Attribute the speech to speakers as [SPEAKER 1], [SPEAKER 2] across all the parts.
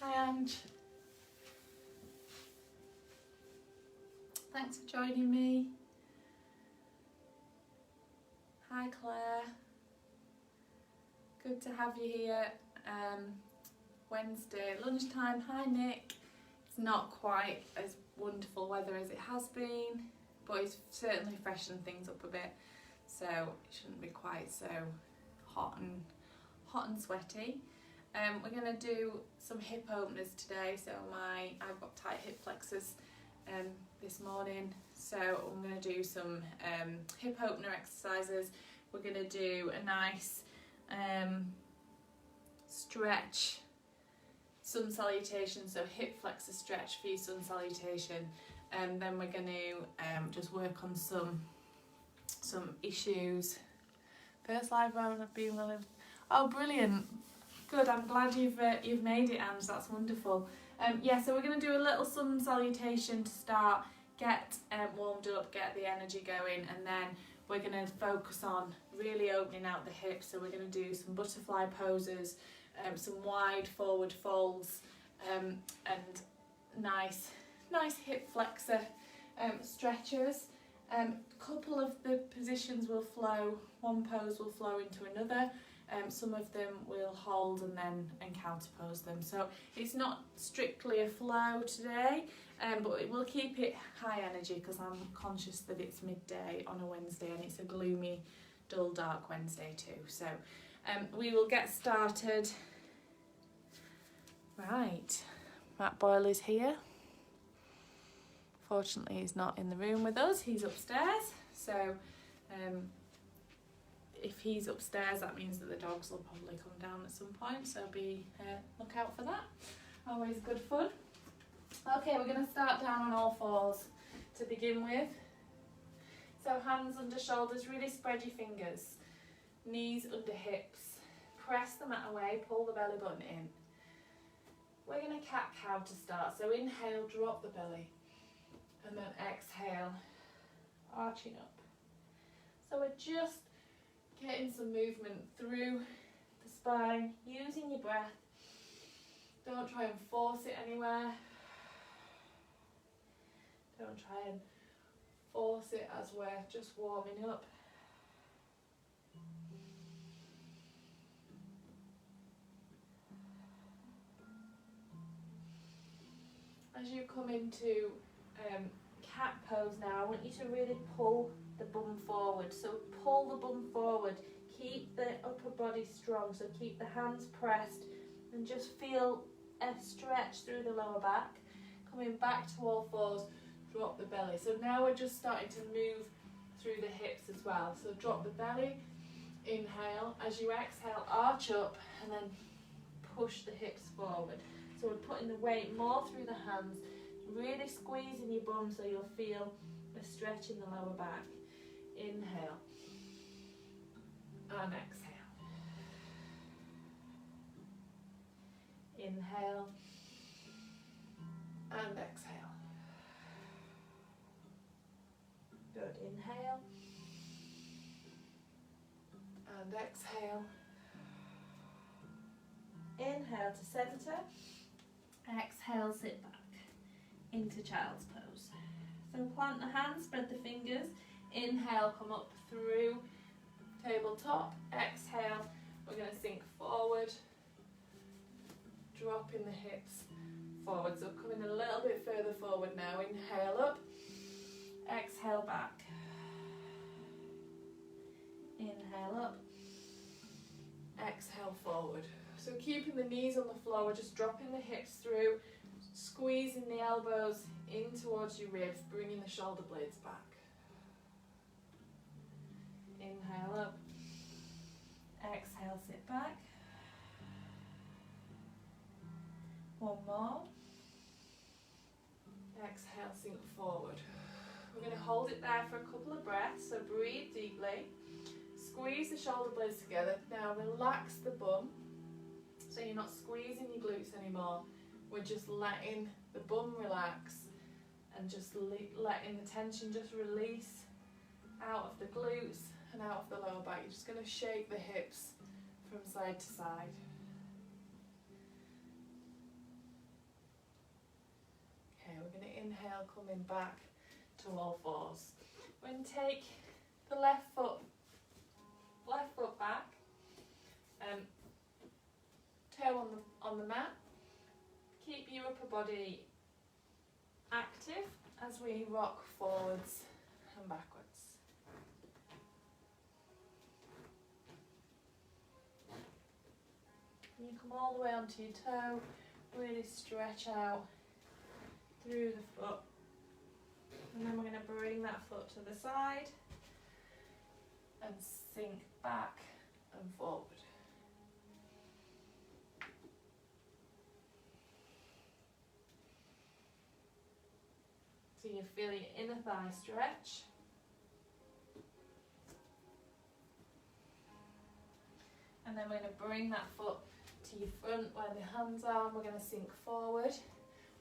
[SPEAKER 1] Hi Ange. Thanks for joining me. Hi Claire. Good to have you here. Wednesday lunchtime. Hi Nick. It's not quite as wonderful weather as it has been, but it's certainly freshened things up a bit, so it shouldn't be quite so hot and sweaty. We're going to do some hip openers today. So I've got tight hip flexors this morning, so I'm going to do some hip opener exercises. We're going to do a nice stretch sun salutation, so hip flexor stretch for your sun salutation, and then we're going to just work on some issues. First live round I've been willing. Oh, brilliant! Good. I'm glad you've made it, Ange. That's wonderful. Yeah, so we're going to do a little sun salutation to start, get warmed up, get the energy going, and then we're going to focus on really opening out the hips. So we're going to do some butterfly poses, some wide forward folds, and nice hip flexor stretches. Couple of the positions will flow. One pose will flow into another. Some of them will hold and then counterpose them. So it's not strictly a flow today, but we'll keep it high energy because I'm conscious that it's midday on a Wednesday and it's a gloomy, dull, dark Wednesday too. So we will get started. Right, Matt Boyle is here. Fortunately, he's not in the room with us. He's upstairs. So if he's upstairs, that means that the dogs will probably come down at some point, so look out for that. Always good fun. Okay, we're going to start down on all fours to begin with. So hands under shoulders, really spread your fingers. Knees under hips. Press the mat away, pull the belly button in. We're going to cat-cow to start. So inhale, drop the belly. And then exhale, arching up. So we're just getting some movement through the spine, using your breath. Don't try and force it anywhere. Don't try and force it as we're just warming up. As you come into cat pose now, I want you to really pull the bum forward. So pull the bum forward, keep the upper body strong, so keep the hands pressed and just feel a stretch through the lower back. Coming back to all fours, drop the belly. So now we're just starting to move through the hips as well. So drop the belly, inhale. As you exhale, arch up and then push the hips forward. So we're putting the weight more through the hands, really squeezing your bum so you'll feel a stretch in the lower back. Inhale and exhale. Inhale and exhale. Good. Inhale and exhale. Inhale to centre. Exhale, sit back into child's pose. So plant the hands, spread the fingers. Inhale, come up through tabletop. Exhale, we're going to sink forward, dropping the hips forward. So coming a little bit further forward now. Inhale up, exhale back. Inhale up, exhale forward. So keeping the knees on the floor, we're just dropping the hips through, squeezing the elbows in towards your ribs, bringing the shoulder blades back. Inhale up, exhale, sit back. One more. Exhale, sink forward. We're going to hold it there for a couple of breaths, so breathe deeply. Squeeze the shoulder blades together. Now relax the bum, so you're not squeezing your glutes anymore. We're just letting the bum relax and just letting the tension just release out of the glutes and out of the lower back. You're just going to shake the hips from side to side. we're going to inhale, coming back to all fours. We're going to take the left foot back, toe on the mat. Keep your upper body active as we rock forwards and backwards. And you come all the way onto your toe, really stretch out through the foot. And then we're going to bring that foot to the side and sink back and forward. So you feel your inner thigh stretch. And then we're going to bring that foot to your front where the hands are, and we're going to sink forward.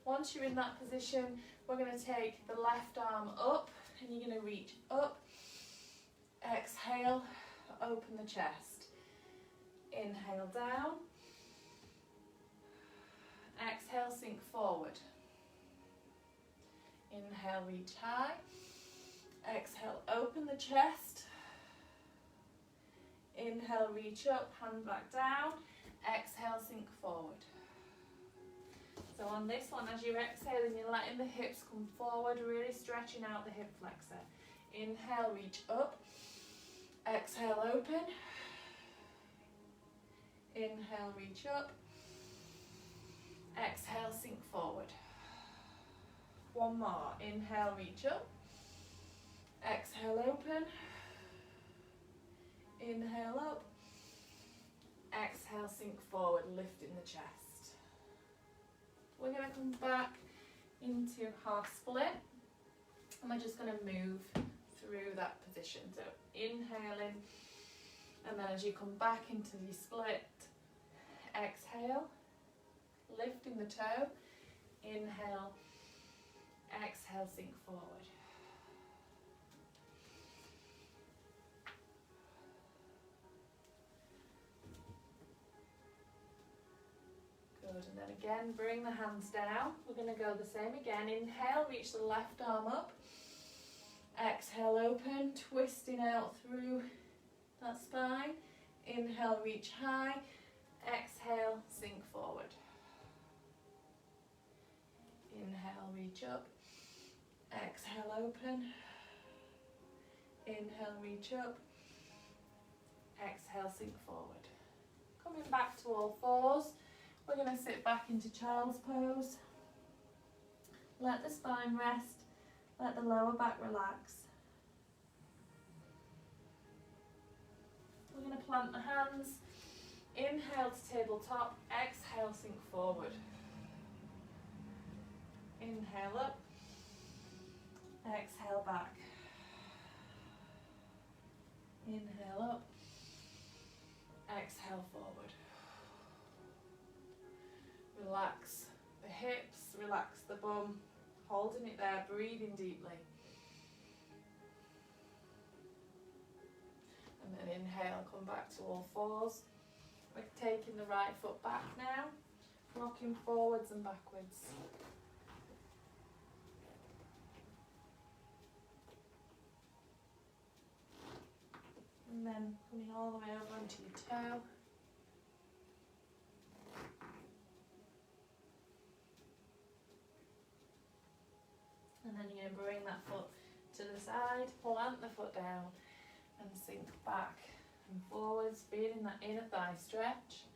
[SPEAKER 1] Once you're in that position, we're going to take the left arm up and you're going to reach up. Exhale, open the chest. Inhale down. Exhale, sink forward. Inhale, reach high. Exhale, open the chest. Inhale, reach up, hand back down. Exhale, sink forward. So on this one, as you're exhaling, you're letting the hips come forward, really stretching out the hip flexor. Inhale, reach up. Exhale, open. Inhale, reach up. Exhale, sink forward. One more. Inhale, reach up. Exhale, open. Inhale up. Exhale, sink forward, lifting the chest. We're going to come back into half split, and we're just going to move through that position. So inhaling, and then as you come back into your split, exhale, lifting the toe. Inhale, exhale, sink forward. Good, and then again, bring the hands down. We're going to go the same again. Inhale, reach the left arm up. Exhale, open, twisting out through that spine. Inhale, reach high. Exhale, sink forward. Inhale, reach up. Exhale, open. Inhale, reach up. Exhale, sink forward. Coming back to all fours. We're going to sit back into child's pose. Let the spine rest. Let the lower back relax. We're going to plant the hands. Inhale to tabletop. Exhale, sink forward. Inhale up. Exhale back. Inhale up. Exhale forward. Relax the hips, relax the bum, holding it there, breathing deeply. And then inhale, come back to all fours. We're taking the right foot back now, rocking forwards and backwards. And then coming all the way over onto your toe. And then you're going to bring that foot to the side, plant the foot down and sink back and forwards, feeling that inner thigh stretch.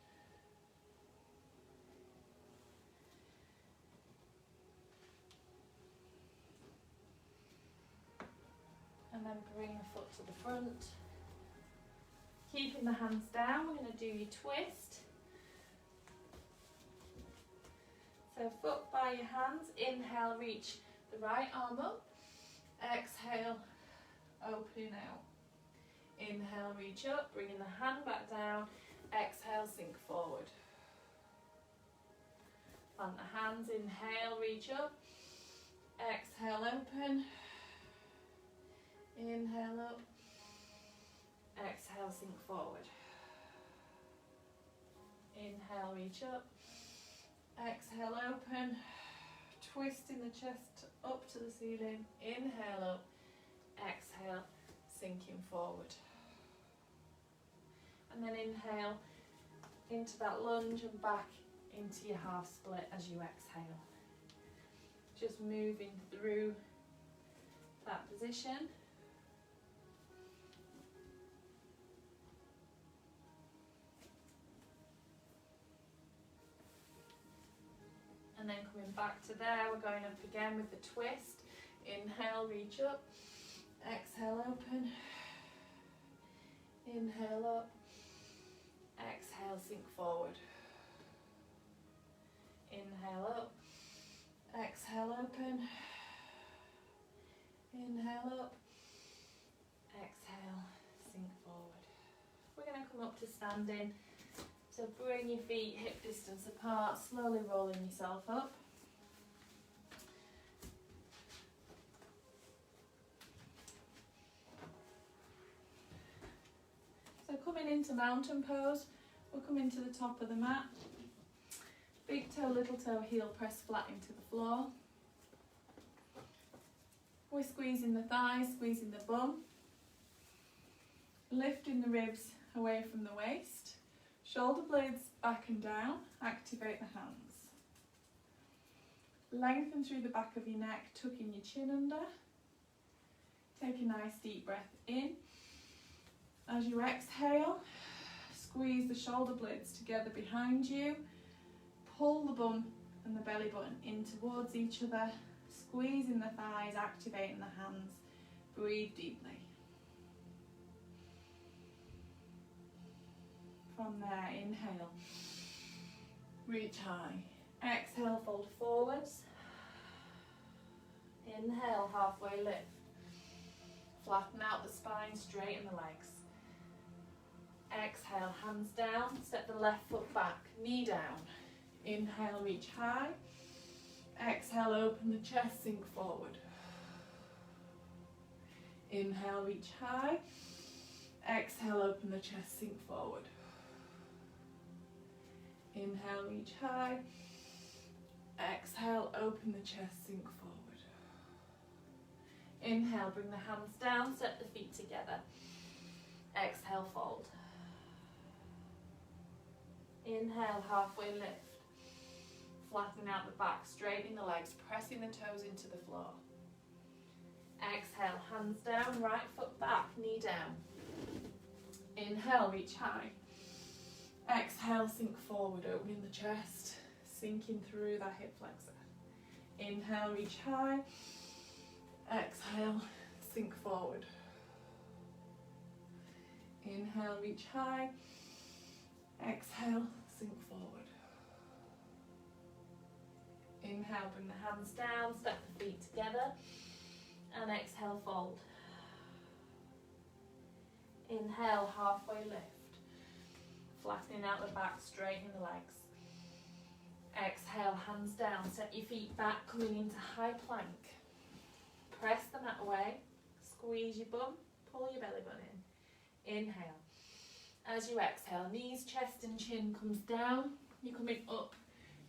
[SPEAKER 1] And then bring the foot to the front. Keeping the hands down, we're going to do your twist. So foot by your hands, inhale, reach the right arm up. Exhale, opening out. Inhale, reach up, bringing the hand back down. Exhale, sink forward. Plant the hands, inhale, reach up. Exhale, open. Inhale up. Exhale, sink forward. Inhale, reach up. Exhale, open. twisting the chest up to the ceiling. Inhale up, exhale, sinking forward. And then inhale into that lunge and back into your half split as you exhale. Just moving through that position. And then coming back to there, we're going up again with the twist. Inhale, reach up. Exhale, open. Inhale up. Exhale, sink forward. Inhale up. Exhale, open. Inhale up. Exhale, sink forward. We're going to come up to standing. So bring your feet hip distance apart, slowly rolling yourself up. So coming into mountain pose, we'll come into the top of the mat. Big toe, little toe, heel press flat into the floor. We're squeezing the thighs, squeezing the bum. Lifting the ribs away from the waist. Shoulder blades back and down, activate the hands. Lengthen through the back of your neck, tucking your chin under. Take a nice deep breath in. As you exhale, squeeze the shoulder blades together behind you. Pull the bum and the belly button in towards each other, squeezing the thighs, activating the hands. Breathe deeply. From there, inhale, reach high. Exhale, fold forwards. Inhale, halfway lift. Flatten out the spine, straighten the legs. Exhale, hands down, step the left foot back, knee down. Inhale, reach high. Exhale, open the chest, sink forward. Inhale, reach high. Exhale, open the chest, sink forward. Inhale, reach high. Exhale, open the chest, sink forward. Inhale, bring the hands down, step the feet together. Exhale, fold. Inhale, halfway lift. Flattening out the back, straightening the legs, pressing the toes into the floor. Exhale, hands down, right foot back, knee down. Inhale, reach high. Exhale, sink forward, opening the chest, sinking through that hip flexor. Inhale, reach high. Exhale, sink forward. Inhale, reach high. Exhale, sink forward. Inhale, bring the hands down, step the feet together. And exhale, fold. Inhale, halfway lift. Flattening out the back, straightening the legs. Exhale, hands down, step your feet back, coming into high plank. Press the mat away, squeeze your bum, pull your belly button in. Inhale. As you exhale, knees, chest and chin comes down. You're coming up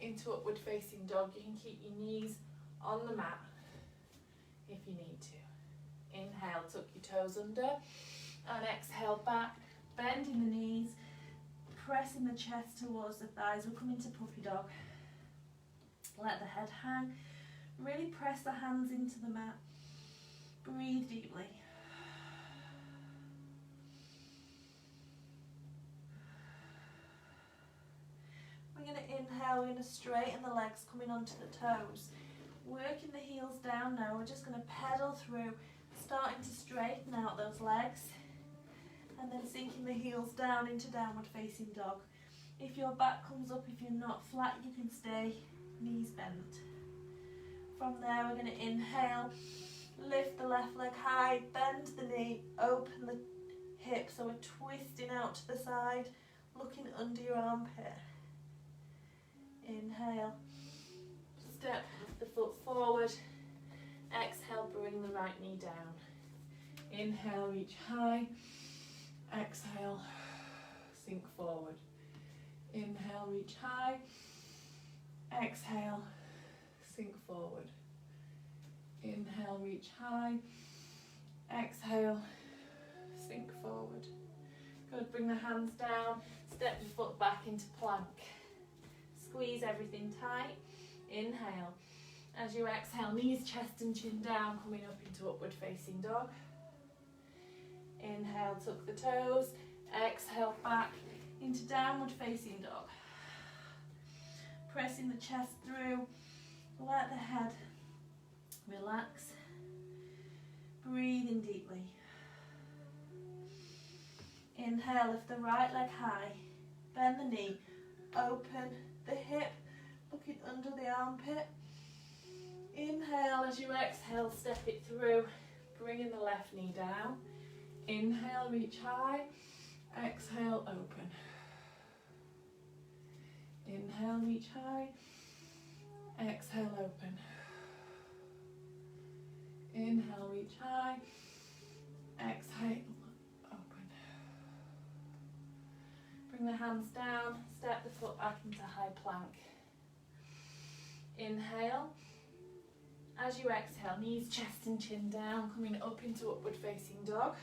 [SPEAKER 1] into upward facing dog. You can keep your knees on the mat if you need to. Inhale, tuck your toes under. And exhale, back, bending the knees. Pressing the chest towards the thighs. We'll come into puppy dog. Let the head hang. Really press the hands into the mat. Breathe deeply. We're going to inhale, we're going to straighten the legs coming onto the toes. Working the heels down now. We're just going to pedal through, starting to straighten out those legs. And then sinking the heels down into downward facing dog. If your back comes up, if you're not flat, you can stay knees bent. From there, we're going to inhale, lift the left leg high, bend the knee, open the hip, so we're twisting out to the side, looking under your armpit. Inhale, step the foot forward. Exhale, bring the right knee down. Inhale, reach high. Exhale, sink forward. Inhale, reach high. Exhale, sink forward. Inhale, reach high. Exhale, sink forward. Good, bring the hands down, step your foot back into plank. Squeeze everything tight. Inhale. As you exhale, knees, chest and chin down, coming up into upward facing dog. Inhale, tuck the toes. Exhale, back into downward facing dog. Pressing the chest through. Let the head relax. Breathing deeply. Inhale, lift the right leg high. Bend the knee. Open the hip. Looking under the armpit. Inhale, as you exhale, step it through. Bringing the left knee down. Inhale, reach high. Exhale, open. Inhale, reach high. Exhale, open. Inhale, reach high. Exhale, open. Bring the hands down. Step the foot back into high plank. Inhale. As you exhale, knees, chest and chin down, coming up into upward facing dog.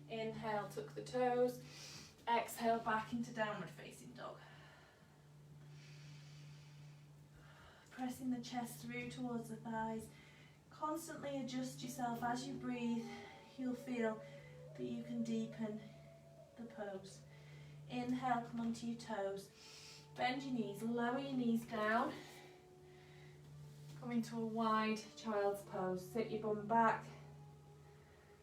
[SPEAKER 1] Inhale, tuck the toes. Exhale, back into downward facing dog. Pressing the chest through towards the thighs. Constantly adjust yourself as you breathe. You'll feel that you can deepen the pose. Inhale, come onto your toes. Bend your knees, lower your knees down. Come into a wide child's pose. Sit your bum back.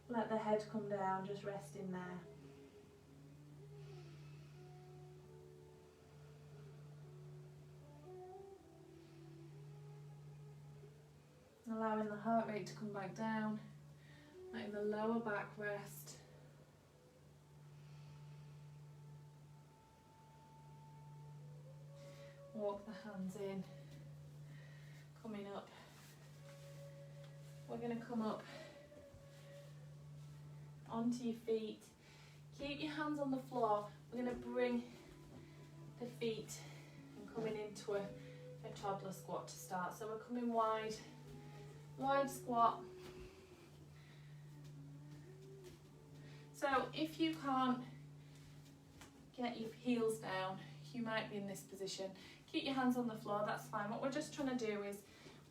[SPEAKER 1] Let the head come down, just resting there. Allowing the heart rate to come back down, letting the lower back rest. Walk the hands in, coming up. We're going to come up onto your feet. Keep your hands on the floor. We're going to bring the feet and coming into a toddler squat to start. So we're coming wide squat. So if you can't get your heels down, you might be in this position. Keep your hands on the floor, that's fine. What we're just trying to do is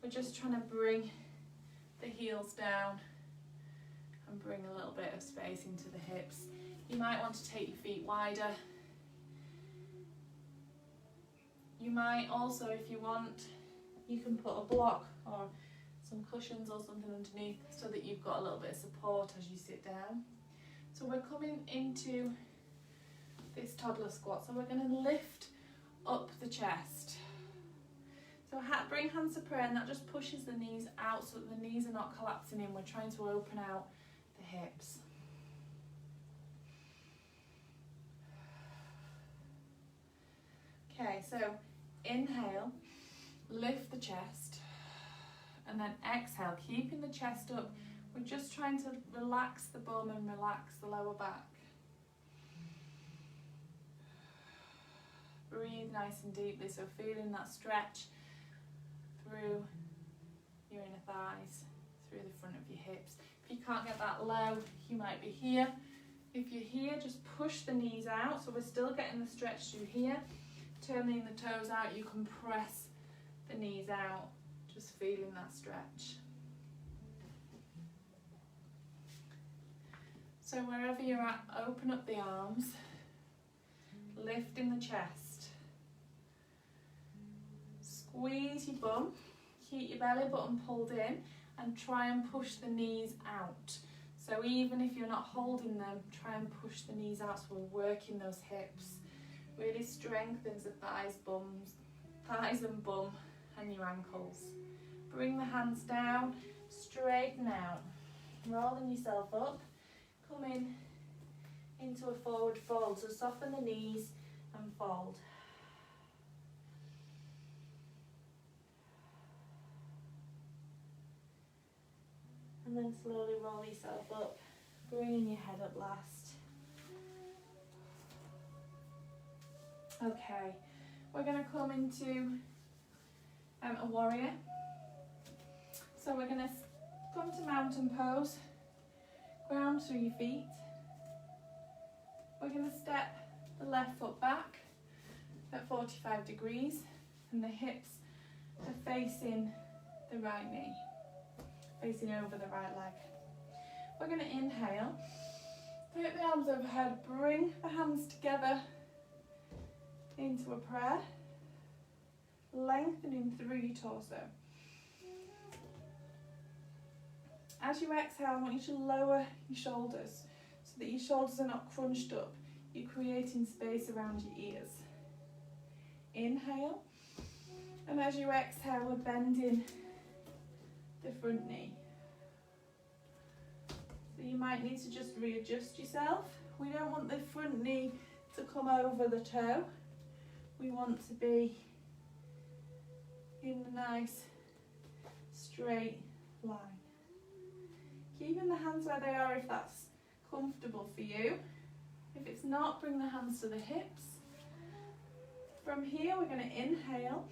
[SPEAKER 1] we're just trying to bring the heels down and bring a little bit of space into the hips. You might want to take your feet wider. You might also, if you want, you can put a block or some cushions or something underneath so that you've got a little bit of support as you sit down. So we're coming into this toddler squat. So we're going to lift up the chest. So bring hands to prayer, and that just pushes the knees out so that the knees are not collapsing in. We're trying to open out the hips. Okay, so inhale, lift the chest, and then exhale, keeping the chest up. We're just trying to relax the bum and relax the lower back. Breathe nice and deeply, so feeling that stretch through your inner thighs, through the front of your hips. If you can't get that low, you might be here. If you're here, just push the knees out, so we're still getting the stretch through here. Turning the toes out, you can press the knees out, just feeling that stretch. So wherever you're at, open up the arms, lifting the chest. Squeeze your bum, keep your belly button pulled in, and try and push the knees out. So even if you're not holding them, try and push the knees out so we're working those hips. Really strengthens the thighs and bum and your ankles. Bring the hands down, straighten out, rolling yourself up, come in into a forward fold. So soften the knees and fold. And then slowly roll yourself up, bringing your head up last. Okay, we're going to come into a warrior. So we're going to come to mountain pose, ground through your feet. We're going to step the left foot back at 45 degrees and the hips are facing the right knee, facing over the right leg. We're going to inhale, take the arms overhead, bring the hands together into a prayer, lengthening through your torso. As you exhale, I want you to lower your shoulders so that your shoulders are not crunched up. You're creating space around your ears. Inhale, and as you exhale, we're bending the front knee. So you might need to just readjust yourself. We don't want the front knee to come over the toe. We want to be in a nice straight line. Keeping the hands where they are if that's comfortable for you. If it's not, bring the hands to the hips. From here, we're going to inhale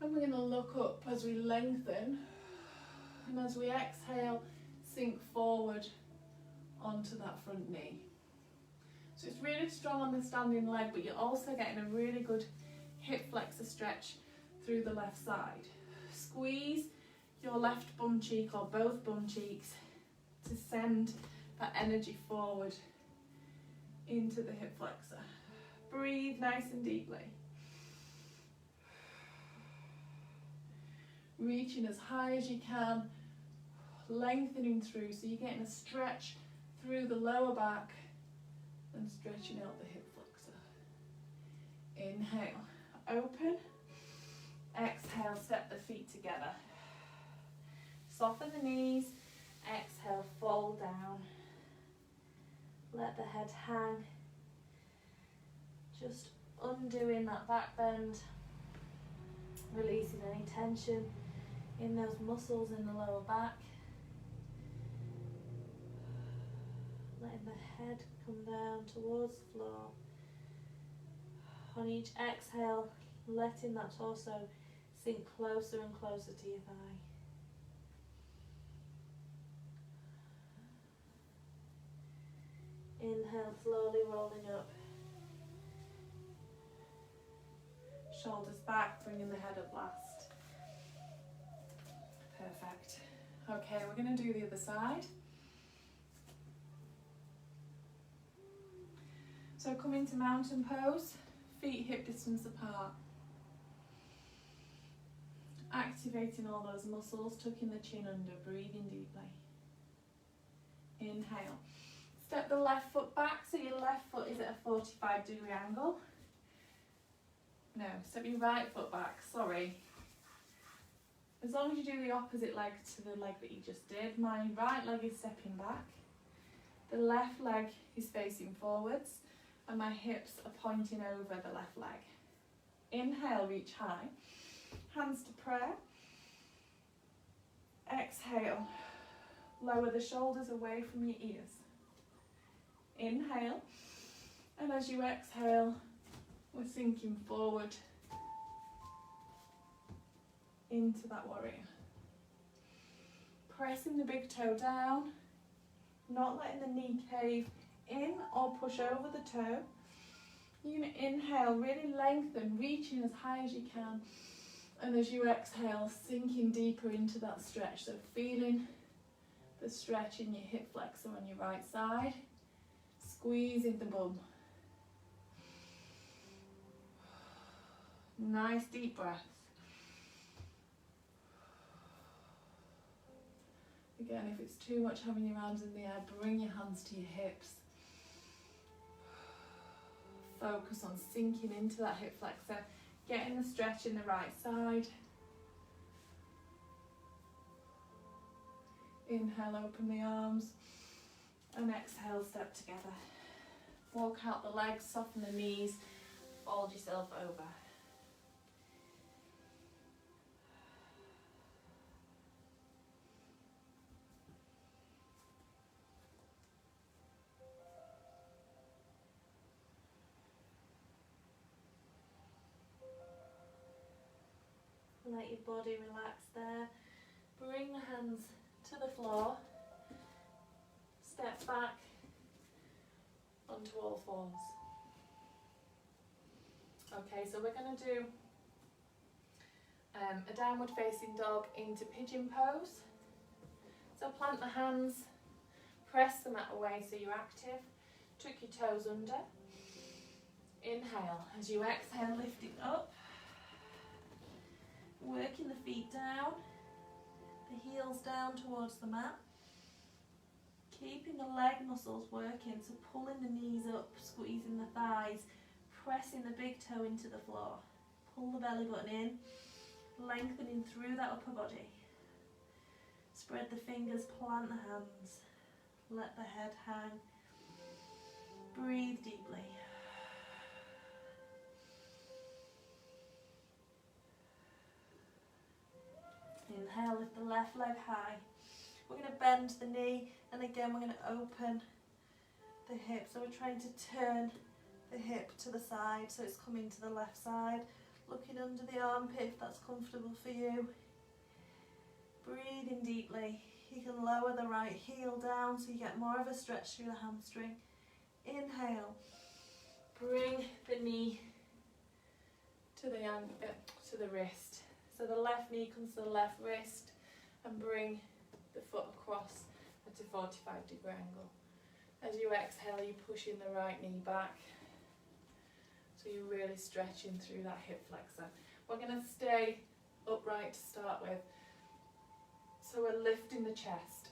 [SPEAKER 1] and we're going to look up as we lengthen, and as we exhale, sink forward onto that front knee. So it's really strong on the standing leg, but you're also getting a really good hip flexor stretch through the left side. Squeeze your left bum cheek or both bum cheeks to send that energy forward into the hip flexor. Breathe nice and deeply. Reaching as high as you can, lengthening through so you're getting a stretch through the lower back and stretching out the hip flexor. Inhale, open. Exhale, step the feet together. Soften the knees. Exhale, fold down. Let the head hang. Just undoing that back bend. Releasing any tension in those muscles in the lower back. Letting the head come down towards the floor. On each exhale, letting that torso sink closer and closer to your thigh. Inhale, slowly rolling up. Shoulders back, bringing the head up last. Perfect. Okay, we're going to do the other side. So coming to mountain pose, feet hip distance apart. Activating all those muscles, tucking the chin under, breathing deeply. Inhale. Step the left foot back so your left foot is at a 45-degree angle. No, step your right foot back, sorry. As long as you do the opposite leg to the leg that you just did, my right leg is stepping back. The left leg is facing forwards and my hips are pointing over the left leg. Inhale, reach high. Hands to prayer. Exhale, lower the shoulders away from your ears. Inhale, and as you exhale, we're sinking forward into that warrior. Pressing the big toe down, not letting the knee cave in or push over the toe. You're going to inhale, really lengthen, reaching as high as you can. And as you exhale, sinking deeper into that stretch. So feeling the stretch in your hip flexor on your right side. Squeezing the bum. Nice deep breaths. Again, if it's too much having your arms in the air, bring your hands to your hips. Focus on sinking into that hip flexor, getting the stretch in the right side. Inhale, open the arms, and exhale, step together. Walk out the legs, soften the knees, fold yourself over. let your body relax there. Bring the hands to the floor. Step back onto all fours. Okay, so we're going to do a downward facing dog into pigeon pose. So plant the hands, press the mat away so you're active, tuck your toes under. Inhale, as you exhale, lifting up, working the feet down, the heels down towards the mat, keeping the leg muscles working, so pulling the knees up, squeezing the thighs, pressing the big toe into the floor, pull the belly button in, lengthening through that upper body, spread the fingers, plant the hands, let the head hang, breathe deeply. Inhale, lift the left leg high. We're going to bend the knee, and again we're going to open the hip. So we're trying to turn the hip to the side, so it's coming to the left side. Looking under the armpit if that's comfortable for you. Breathing deeply. You can lower the right heel down so you get more of a stretch through the hamstring. Inhale. Bring the knee to the wrist. So the left knee comes to the left wrist, and bring the foot across at a 45-degree angle. As you exhale, you're pushing the right knee back. So you're really stretching through that hip flexor. We're going to stay upright to start with. So we're lifting the chest.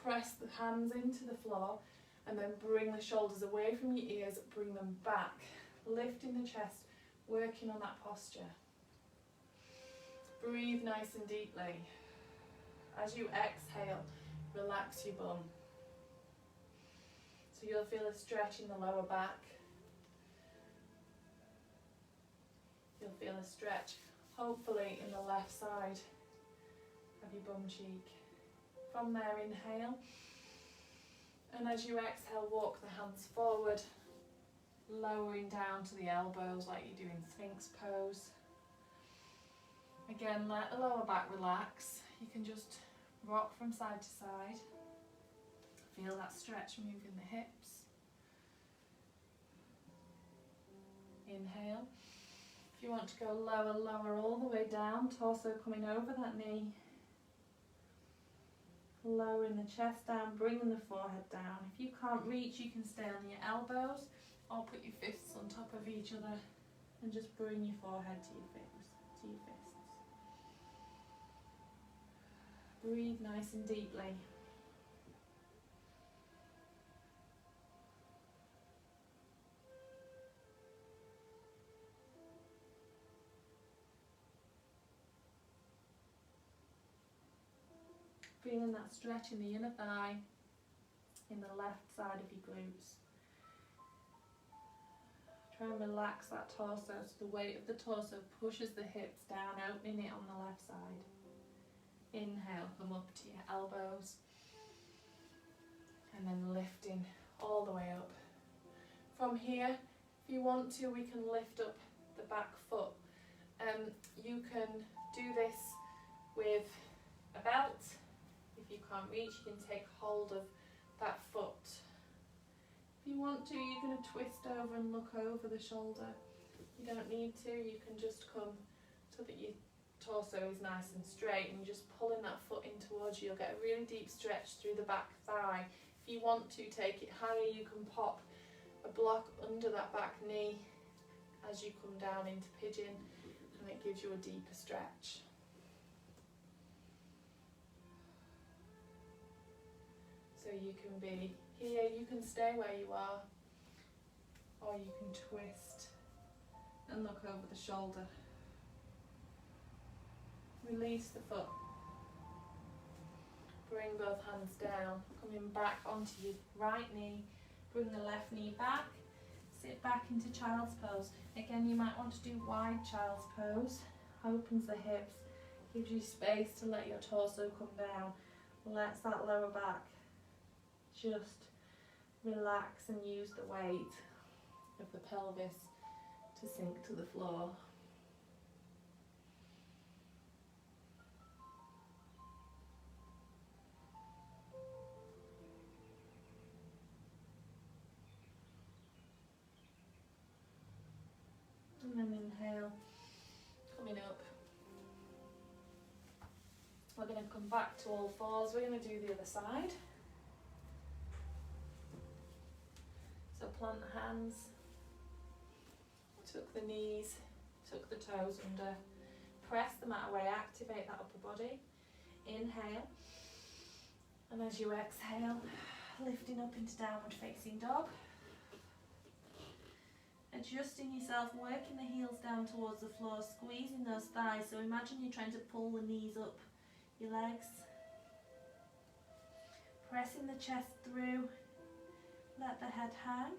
[SPEAKER 1] Press the hands into the floor, and then bring the shoulders away from your ears, bring them back. Lifting the chest, working on that posture. Breathe nice and deeply. As you exhale, relax your bum. So you'll feel a stretch in the lower back. You'll feel a stretch, hopefully, in the left side of your bum cheek. From there, inhale. And as you exhale, walk the hands forward, lowering down to the elbows like you do in Sphinx pose. Again, let the lower back relax. You can just rock from side to side. Feel that stretch moving the hips. Inhale. If you want to go lower, lower all the way down, torso coming over that knee. Lowering the chest down, bringing the forehead down. If you can't reach, you can stay on your elbows or put your fists on top of each other and just bring your forehead to your fists. Breathe nice and deeply. Feeling that stretch in the inner thigh, in the left side of your glutes. Try and relax that torso so the weight of the torso pushes the hips down, opening it on the left side. Inhale, come up to your elbows, and then lifting all the way up. From here, if you want to, we can lift up the back foot. You can do this with a belt. If you can't reach, you can take hold of that foot. If you want to, you're going to twist over and look over the shoulder. You don't need to, you can just come so that your torso is nice and straight, and you're just pulling that foot in towards you. You'll get a really deep stretch through the back thigh. If you want to take it higher, you can pop a block under that back knee as you come down into pigeon, and it gives you a deeper stretch. So you can be here, you can stay where you are, or you can twist and look over the shoulder. Release the foot. Bring both hands down, coming back onto your right knee. Bring the left knee back. Sit back into child's pose. Again, you might want to do wide child's pose. Opens the hips, gives you space to let your torso come down. Lets that lower back just relax and use the weight of the pelvis to sink to the floor. inhale, coming up. We're going to come back to all fours. We're going to do the other side. So plant the hands, tuck the knees, tuck the toes under, press the mat away, activate that upper body. Inhale, and as you exhale, lifting up into downward facing dog. Adjusting yourself, working the heels down towards the floor, squeezing those thighs. So imagine you're trying to pull the knees up your legs. Pressing the chest through, let the head hang.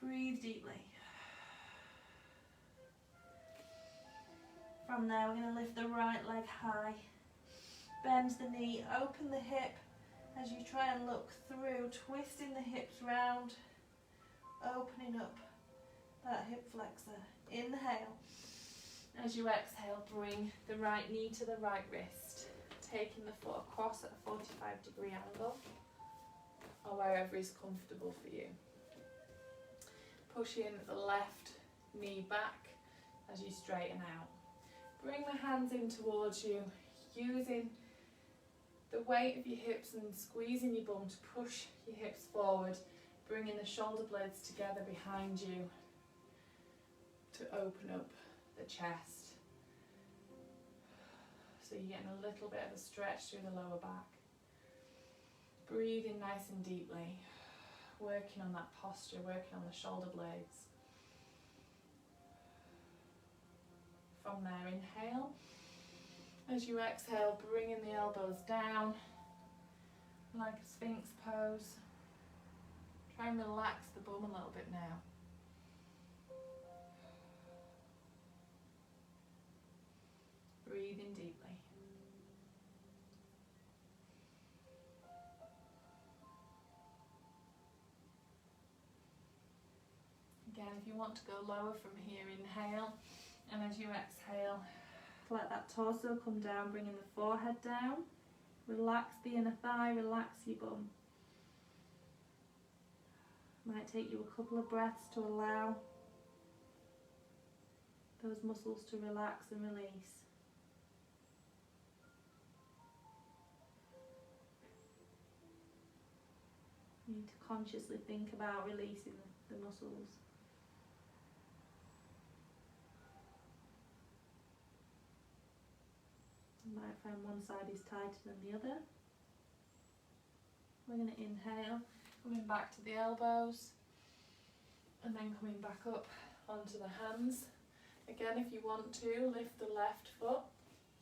[SPEAKER 1] Breathe deeply. From there, we're going to lift the right leg high. Bend the knee, open the hip as you try and look through, twisting the hips round, opening up that hip flexor. Inhale. As you exhale, bring the right knee to the right wrist, taking the foot across at a 45-degree angle, or wherever is comfortable for you. Pushing the left knee back as you straighten out. Bring the hands in towards you, using the weight of your hips and squeezing your bum to push your hips forward, bringing the shoulder blades together behind you to open up the chest. So you're getting a little bit of a stretch through the lower back. Breathing nice and deeply, working on that posture, working on the shoulder blades. From there, inhale. As you exhale, bringing the elbows down like a Sphinx pose. Try and relax the bum a little bit now. Breathing deeply. Again, if you want to go lower from here, inhale, and as you exhale, let that torso come down, bringing the forehead down. Relax the inner thigh, relax your bum. Might take you a couple of breaths to allow those muscles to relax and release. You need to consciously think about releasing the muscles. You might find one side is tighter than the other. We're going to inhale, coming back to the elbows, and then coming back up onto the hands. Again, if you want to, lift the left foot.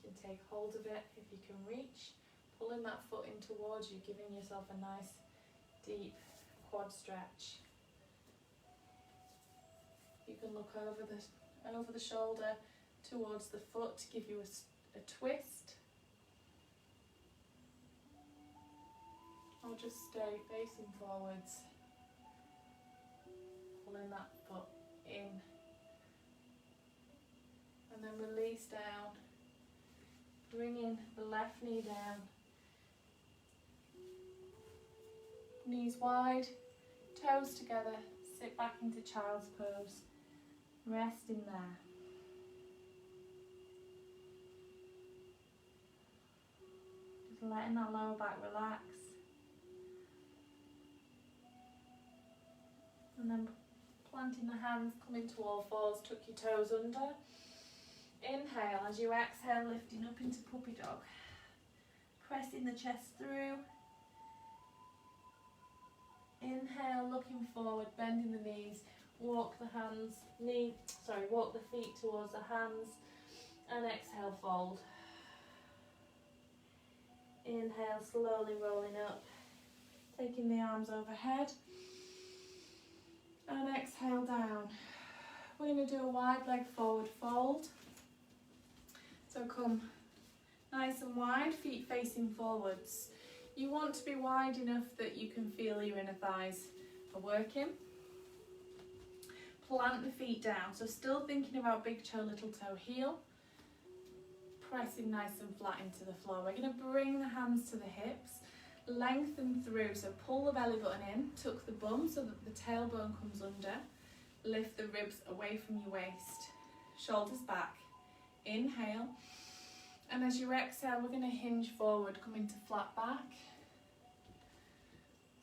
[SPEAKER 1] You can take hold of it if you can reach, pulling that foot in towards you, giving yourself a nice deep quad stretch. You can look over the shoulder towards the foot to give you a twist, or just stay facing forwards, pulling that foot in, and then release down, bringing the left knee down, knees wide, toes together, sit back into child's pose, resting there. Letting that lower back relax, and then planting the hands, coming to all fours, tuck your toes under. Inhale, as you exhale, lifting up into puppy dog, pressing the chest through. Inhale, looking forward, bending the knees, walk the feet towards the hands, and exhale, fold. Inhale, slowly rolling up, taking the arms overhead, and exhale down. We're going to do a wide leg forward fold. So come nice and wide, feet facing forwards. You want to be wide enough that you can feel your inner thighs are working. Plant the feet down, so still thinking about big toe, little toe, heel. Pressing nice and flat into the floor. We're going to bring the hands to the hips, lengthen through, so pull the belly button in, tuck the bum so that the tailbone comes under, lift the ribs away from your waist, shoulders back, inhale, and as you exhale we're going to hinge forward, coming to flat back.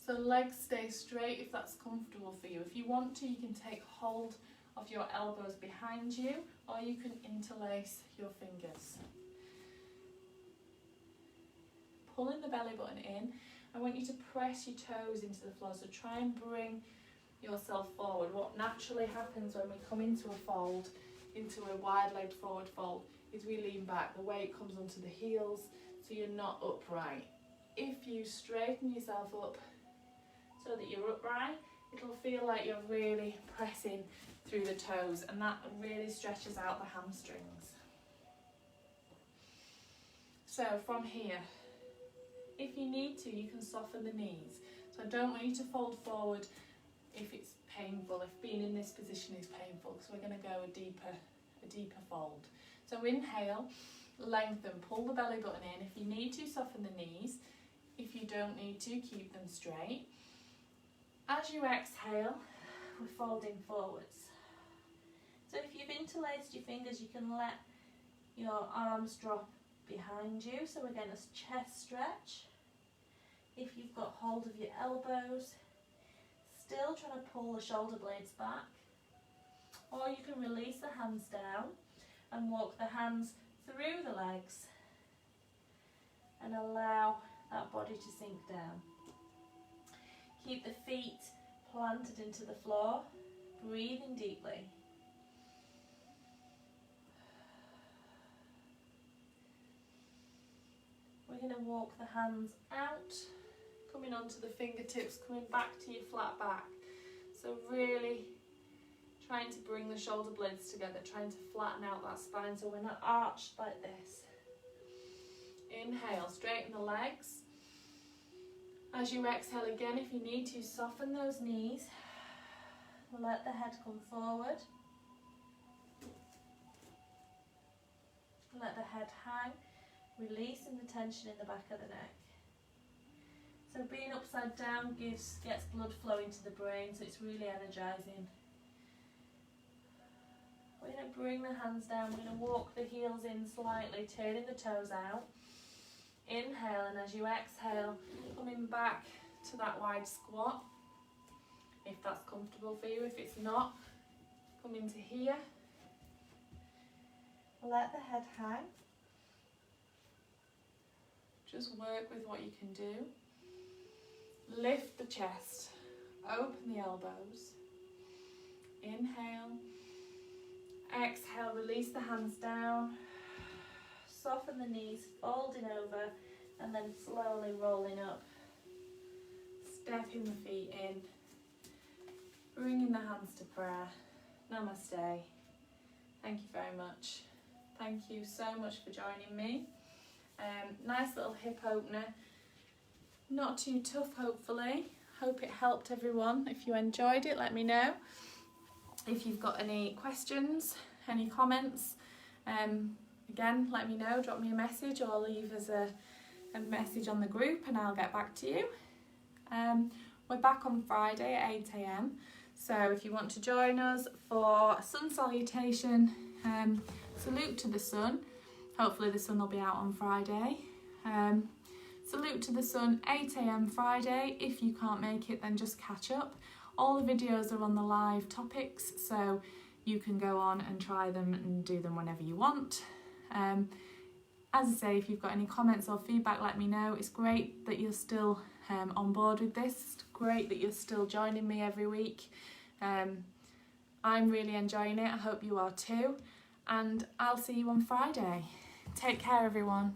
[SPEAKER 1] So legs stay straight if that's comfortable for you. If you want to, you can take hold of your elbows behind you, or you can interlace your fingers. Pulling the belly button in, I want you to press your toes into the floor, so try and bring yourself forward. What naturally happens when we come into a fold, into a wide-legged forward fold, is we lean back. The weight comes onto the heels, so you're not upright. If you straighten yourself up so that you're upright, it'll feel like you're really pressing through the toes, and that really stretches out the hamstrings. So from here, if you need to, you can soften the knees. So I don't want you to fold forward if it's painful, if being in this position is painful, because we're going to go a deeper fold. So inhale, lengthen, pull the belly button in. If you need to, soften the knees. If you don't need to, keep them straight. As you exhale, we're folding forwards. So if you've interlaced your fingers, you can let your arms drop behind you. So again, a chest stretch. If you've got hold of your elbows, still trying to pull the shoulder blades back. Or you can release the hands down and walk the hands through the legs and allow that body to sink down. Keep the feet planted into the floor, breathing deeply. We're going to walk the hands out, coming onto the fingertips, coming back to your flat back. So really trying to bring the shoulder blades together, trying to flatten out that spine so we're not arched like this. Inhale, straighten the legs. As you exhale again, if you need to, soften those knees. Let the head come forward. Let the head hang, releasing the tension in the back of the neck. So being upside down gets blood flowing to the brain, so it's really energizing. We're going to bring the hands down, we're going to walk the heels in slightly, turning the toes out. Inhale, and as you exhale, coming back to that wide squat, if that's comfortable for you. If it's not, come into here. Let the head hang. Just work with what you can do. Lift the chest, open the elbows. Inhale. Exhale, release the hands down. Soften the knees, folding over, and then slowly rolling up. Stepping the feet in. Bringing the hands to prayer. Namaste. Thank you very much. Thank you so much for joining me. Nice little hip opener. Not too tough, hopefully. Hope it helped everyone. If you enjoyed it, let me know. If you've got any questions, any comments, again, let me know. Drop me a message or leave us a message on the group and I'll get back to you. We're back on Friday at 8 AM. So if you want to join us for sun salutation, salute to the sun. Hopefully the sun will be out on Friday. Salute to the sun, 8 AM Friday. If you can't make it, then just catch up. All the videos are on the live topics, so you can go on and try them and do them whenever you want. As I say, if you've got any comments or feedback, let me know. It's great that you're still on board with this. It's great that you're still joining me every week. I'm really enjoying it. I hope you are too. And I'll see you on Friday. Take care, everyone.